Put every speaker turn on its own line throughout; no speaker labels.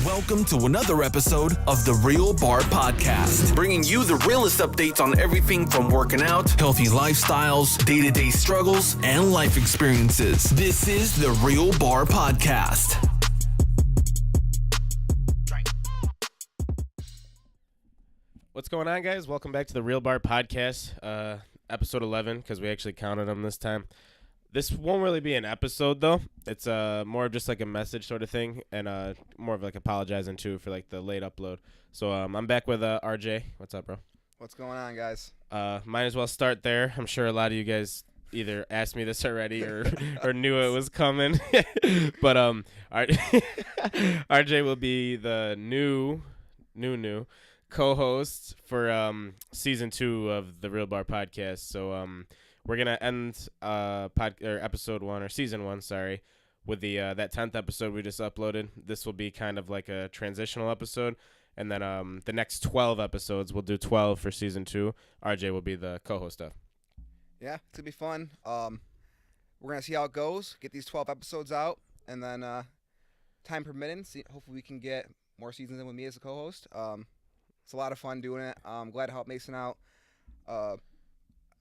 Welcome to another episode of the Real Bar Podcast, bringing you the realest updates on everything from working out, healthy lifestyles, day-to-day struggles, and life experiences. This is the Real Bar Podcast.
What's going on, guys? Welcome back to the Real Bar Podcast, episode 11, because we actually counted them this time. This won't really be an episode, though. It's more of just like a message sort of thing, and more of like apologizing, too, for like the late upload. So I'm back with RJ. What's up, bro?
What's going on, guys?
Might as well start there. I'm sure a lot of you guys either asked me this already or knew it was coming. But RJ will be the new co-host for season 2 of the Real Bar Podcast. So we're gonna end episode 1 or season 1, sorry, with the that 10th episode we just uploaded. This will be kind of like a transitional episode, and then the next 12 episodes we'll do 12 for season 2. RJ will be the co-host of.
Yeah, it's gonna be fun. We're gonna see how it goes. Get these 12 episodes out, and then time permitting, hopefully we can get more seasons in with me as a co-host. It's a lot of fun doing it. I'm glad to help Mason out.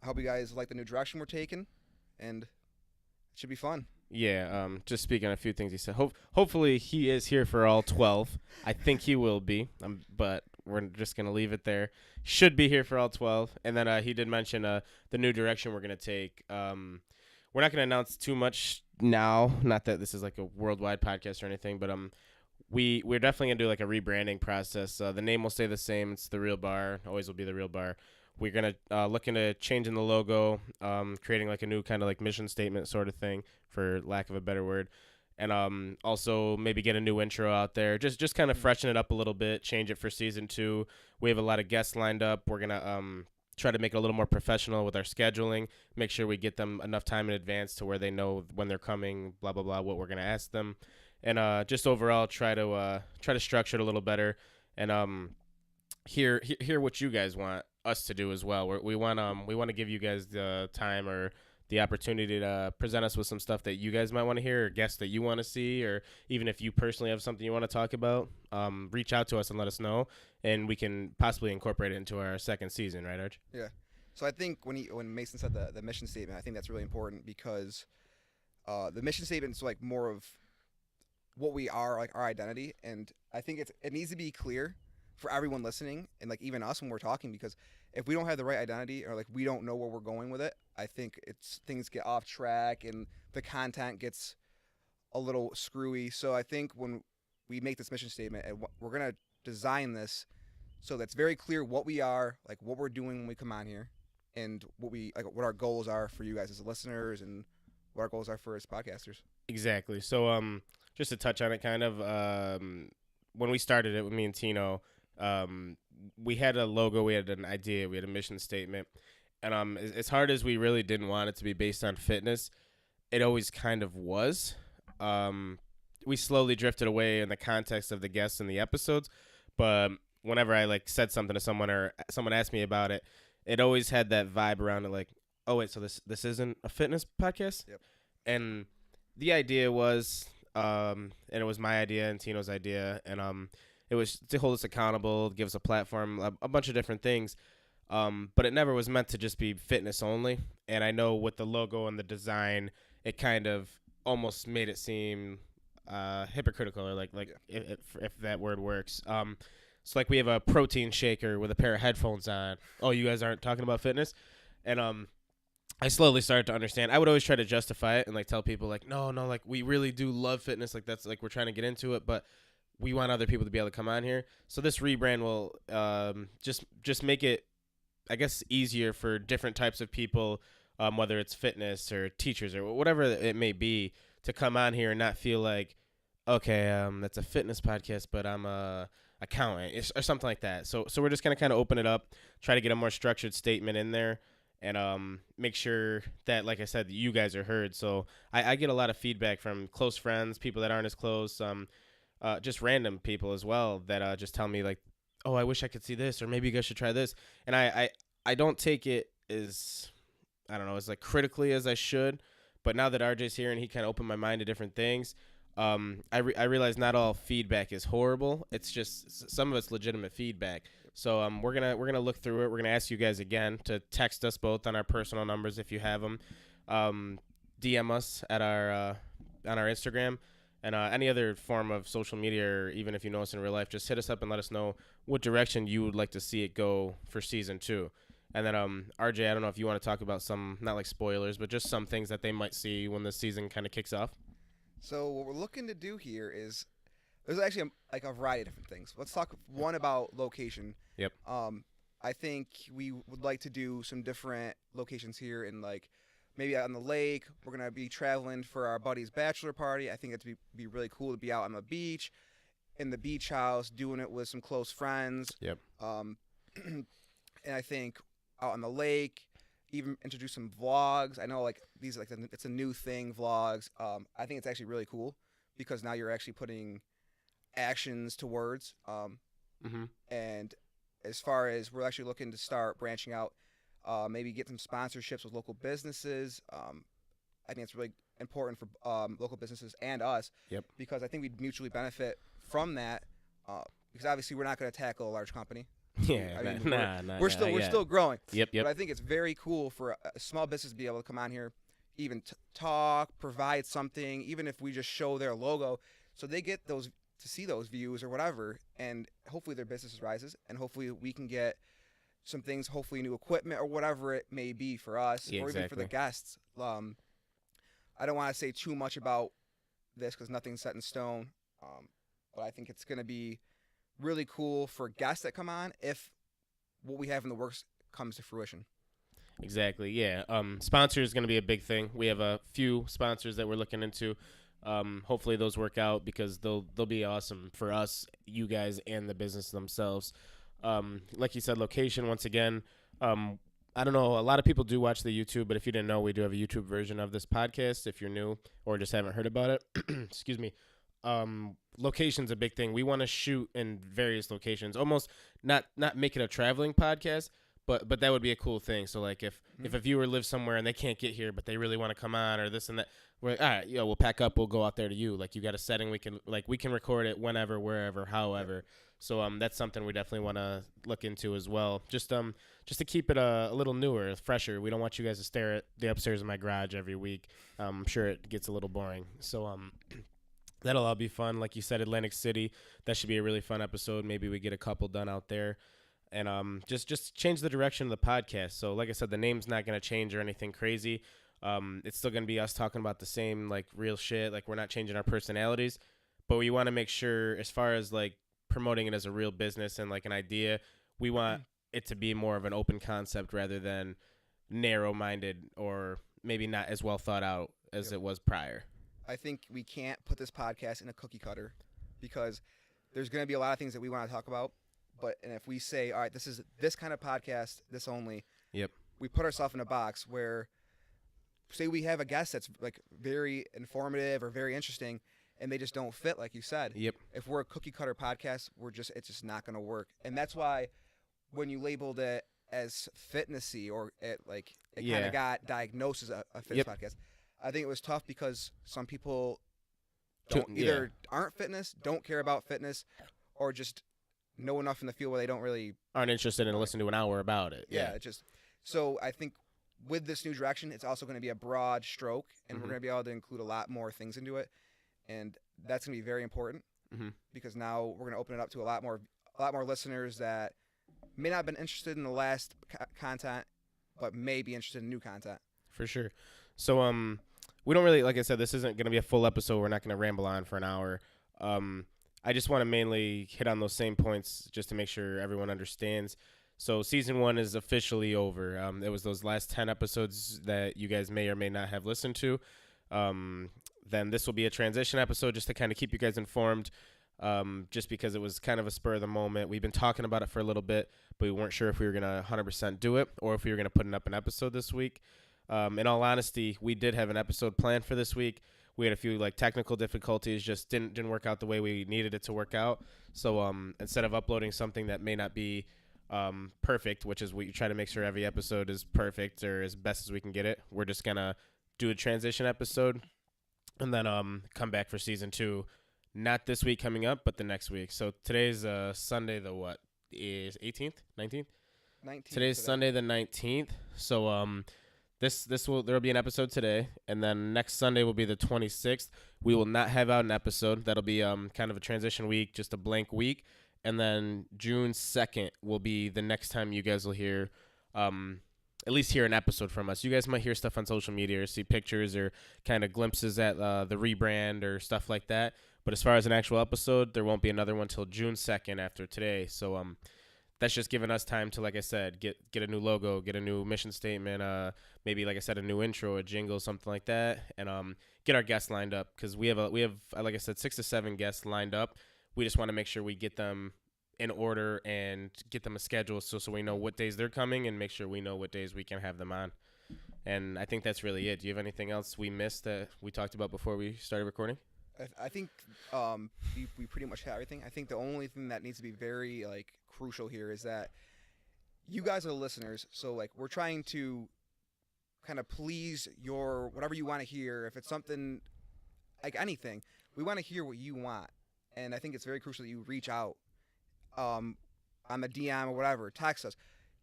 I hope you guys like the new direction we're taking, and it should be fun.
Yeah, just speaking on a few things he said. Hopefully he is here for all 12. I think he will be, but we're just going to leave it there. Should be here for all 12. And then he did mention the new direction we're going to take. We're not going to announce too much now, not that this is like a worldwide podcast or anything, but we're definitely going to do like a rebranding process. The name will stay the same. It's The Real Bar. Always will be The Real Bar. We're going to look into changing the logo, creating like a new kind of like mission statement sort of thing, for lack of a better word. And also maybe get a new intro out there. Just kind of freshen it up a little bit, change it for season 2. We have a lot of guests lined up. We're going to try to make it a little more professional with our scheduling, make sure we get them enough time in advance to where they know when they're coming, blah, blah, blah, what we're going to ask them. And just overall try to structure it a little better and hear what you guys want us to do as well. We want to give you guys the time or the opportunity to present us with some stuff that you guys might want to hear, or guests that you want to see, or even if you personally have something you want to talk about, reach out to us and let us know, and we can possibly incorporate it into our second season, right, Arch?
Yeah. So I think when Mason said the mission statement, I think that's really important, because the mission statement is like more of what we are, like our identity, and I think it needs to be clear for everyone listening, and like even us when we're talking, because if we don't have the right identity, or like we don't know where we're going with it, I think things get off track and the content gets a little screwy. So I think when we make this mission statement, and we're gonna design this so that's very clear what we are, like what we're doing when we come on here, and what our goals are for you guys as listeners, and what our goals are for as podcasters.
Exactly. So just to touch on it, kind of when we started it with me and Tino, we had a logo, we had an idea, we had a mission statement, and as hard as we really didn't want it to be based on fitness, it always kind of was. We slowly drifted away in the context of the guests and the episodes, but whenever I like said something to someone or someone asked me about it, it always had that vibe around it, like, oh wait, so this isn't a fitness podcast?
Yep.
And the idea was, and it was my idea and Tino's idea, and it was to hold us accountable, give us a platform, a bunch of different things. But it never was meant to just be fitness only. And I know with the logo and the design, it kind of almost made it seem hypocritical, or like if that word works. So like we have a protein shaker with a pair of headphones on. Oh, you guys aren't talking about fitness? And I slowly started to understand. I would always try to justify it and like tell people like, no, like we really do love fitness. Like that's like we're trying to get into it, but we want other people to be able to come on here. So this rebrand will just make it, I guess, easier for different types of people, whether it's fitness or teachers or whatever it may be, to come on here and not feel like, okay, that's a fitness podcast, but I'm a accountant or something like that. So we're just going to kind of open it up, try to get a more structured statement in there, and make sure that, like I said, you guys are heard. So I get a lot of feedback from close friends, people that aren't as close, just random people as well that just tell me like, oh, I wish I could see this, or maybe you guys should try this. And I don't take it as, I don't know, as like critically as I should. But now that RJ's here and he kind of opened my mind to different things, I realize not all feedback is horrible. It's just some of it's legitimate feedback. So we're gonna look through it. We're gonna ask you guys again to text us both on our personal numbers if you have them. DM us at our on our Instagram and any other form of social media, or even if you know us in real life, just hit us up and let us know what direction you would like to see it go for season 2. And then RJ, I don't know if you want to talk about some, not like spoilers, but just some things that they might see when the season kind of kicks off.
So what we're looking to do here is there's actually a variety of different things. Let's talk one about location.
Yep.
I think we would like to do some different locations here in like maybe out on the lake. We're gonna be traveling for our buddy's bachelor party. I think it'd be really cool to be out on the beach, in the beach house, doing it with some close friends.
Yep.
And I think out on the lake, even introduce some vlogs. I know like these like it's a new thing, vlogs. I think it's actually really cool because now you're actually putting actions to words. And as far as we're actually looking to start branching out, maybe get some sponsorships with local businesses. I think it's really important for local businesses and us.
Yep.
Because I think we'd mutually benefit from that. Because obviously we're not going to tackle a large company.
Yeah,
I mean,
nah.
We're still growing.
Yep.
But I think it's very cool for a small business to be able to come on here, even talk, provide something, even if we just show their logo, so they get those to see those views or whatever, and hopefully their business rises, and hopefully we can get some things, hopefully new equipment or whatever it may be for us, or even for the guests. I don't want to say too much about this because nothing's set in stone, but I think it's going to be really cool for guests that come on if what we have in the works comes to fruition.
Exactly. Yeah. Sponsor is going to be a big thing. We have a few sponsors that we're looking into. Hopefully those work out because they'll be awesome for us, you guys, and the business themselves. Like you said, location once again. I don't know. A lot of people do watch the YouTube, but if you didn't know, we do have a YouTube version of this podcast. If you're new or just haven't heard about it, excuse me. Location's a big thing. We want to shoot in various locations, almost not make it a traveling podcast, but that would be a cool thing. So like if a viewer lives somewhere and they can't get here, but they really want to come on or this and that, we're like, all right, we'll pack up, we'll go out there to you. Like you got a setting, we can record it whenever, wherever, however. So that's something we definitely want to look into as well. Just to keep it a little newer, fresher. We don't want you guys to stare at the upstairs of my garage every week. I'm sure it gets a little boring. So that'll all be fun. Like you said, Atlantic City, that should be a really fun episode. Maybe we get a couple done out there. And just change the direction of the podcast. So like I said, the name's not going to change or anything crazy. It's still going to be us talking about the same like real shit. Like we're not changing our personalities. But we want to make sure as far as like promoting it as a real business and like an idea, we want it to be more of an open concept rather than narrow-minded or maybe not as well thought out as it was prior.
I think we can't put this podcast in a cookie cutter because there's going to be a lot of things that we want to talk about. And if we say, all right, this is this kind of podcast, this only,
yep,
we put ourselves in a box where, say we have a guest that's like very informative or very interesting, and they just don't fit, like you said.
Yep.
If we're a cookie cutter podcast, it's just not going to work. And that's why when you labeled it as fitnessy or it kind of got diagnosed as a fitness podcast, I think it was tough because some people either aren't fitness, don't care about fitness, or just know enough in the field where they don't really
aren't interested in listening to an hour about it.
So I think with this new direction, it's also going to be a broad stroke, and we're going to be able to include a lot more things into it, and that's going to be very important because now we're going to open it up to a lot more listeners that may not have been interested in the last content, but may be interested in new content.
For sure. So we don't really, like I said, this isn't going to be a full episode. We're not going to ramble on for an hour. I just want to mainly hit on those same points just to make sure everyone understands. So season 1 is officially over. It was those last 10 episodes that you guys may or may not have listened to. Then this will be a transition episode just to kind of keep you guys informed, just because it was kind of a spur of the moment. We've been talking about it for a little bit, but we weren't sure if we were going to 100% do it or if we were going to put up an episode this week. In all honesty, we did have an episode planned for this week. We had a few technical difficulties, just didn't work out the way we needed it to work out. So instead of uploading something that may not be perfect, which is what you try to make sure every episode is perfect or as best as we can get it, we're just gonna do a transition episode. and then come back for season 2. Not this week coming up, but the next week. So today's Sunday. The what is 18th, 19th?
19
Today's
today.
Sunday the 19th. So there'll be an episode today, and then next Sunday will be the 26th. We will not have out an episode. That'll be kind of a transition week, just a blank week, and then June 2nd will be the next time you guys will hear at least hear an episode from us. You guys might hear stuff on social media or see pictures or kind of glimpses at the rebrand or stuff like that. But as far as an actual episode, there won't be another one till June 2nd after today. So that's just giving us time to, like I said, get a new logo, get a new mission statement, maybe, like I said, a new intro, a jingle, something like that, and get our guests lined up, because we have like I said, 6 to 7 guests lined up. We just want to make sure we get them in order and get them a schedule so we know what days they're coming and make sure we know what days we can have them on. And I think that's really it. Do you have anything else we missed that we talked about before we started recording?
I think we pretty much have everything. I think the only thing that needs to be very crucial here is that you guys are the listeners. So we're trying to kind of please your whatever you want to hear. If it's something like anything, we want to hear what you want. And I think it's very crucial that you reach out on the DM or whatever. Text us.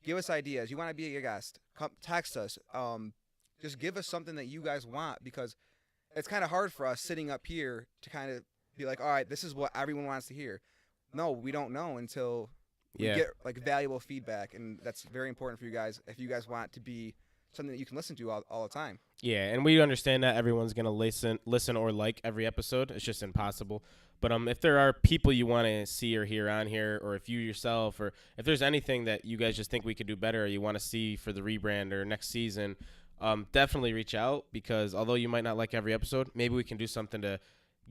Give us ideas. You want to be a guest? Come text us. Just give us something that you guys want, because it's kind of hard for us sitting up here to kind of be like, all right, this is what everyone wants to hear. No, we don't know until we get valuable feedback, and that's very important for you guys if you guys want to be something that you can listen to all the time.
Yeah, and we understand that everyone's going to listen or like every episode. It's just impossible. But if there are people you want to see or hear on here, or if you yourself, or if there's anything that you guys just think we could do better or you want to see for the rebrand or next season, definitely reach out, because although you might not like every episode, maybe we can do something to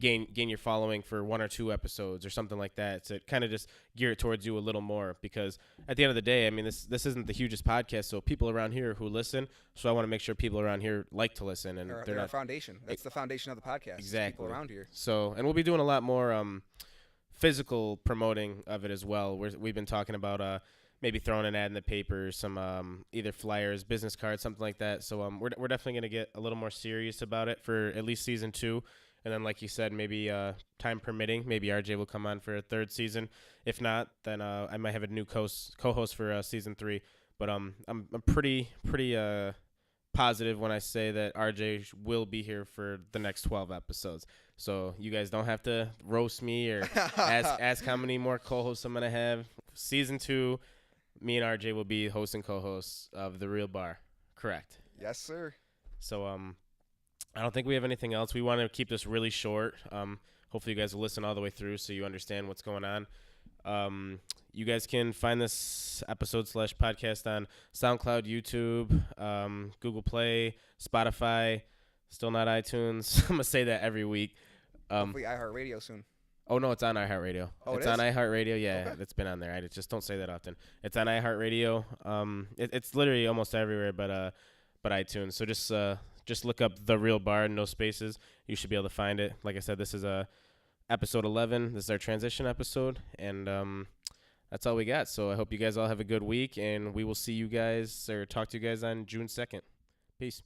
gain your following for 1 or 2 episodes or something like that, to kind of just gear it towards you a little more, because at the end of the day, I mean, this isn't the hugest podcast, so people around here who listen, so I want to make sure people around here like to listen, and
they're our foundation. That's the foundation of the podcast.
Exactly.
People around here.
So, and we'll be doing a lot more physical promoting of it as well. We've been talking about maybe throwing an ad in the paper, some either flyers, business cards, something like that. So we're definitely going to get a little more serious about it for at least season 2. And then, like you said, maybe time permitting, maybe RJ will come on for a 3rd season. If not, then I might have a new co-host for season 3. But I'm pretty positive when I say that RJ will be here for the next 12 episodes. So you guys don't have to roast me or ask how many more co-hosts I'm gonna have. Season 2, me and RJ will be host and co-hosts of The Real Bar. Correct.
Yes, sir.
So I don't think we have anything else. We want to keep this really short. Hopefully you guys will listen all the way through so you understand what's going on. You guys can find this episode / podcast on SoundCloud, YouTube, Google Play, Spotify, still not iTunes. I'm going to say that every week.
Hopefully iHeartRadio soon.
Oh, no, it's on iHeartRadio.
Oh,
it's on iHeartRadio. Yeah, okay. It's been on there. I just don't say that often. It's on iHeartRadio. It's literally almost everywhere but iTunes. So just look up The Real Bar, no spaces. You should be able to find it. Like I said, this is episode 11. This is our transition episode, and that's all we got. So I hope you guys all have a good week, and we will see you guys or talk to you guys on June 2nd. Peace.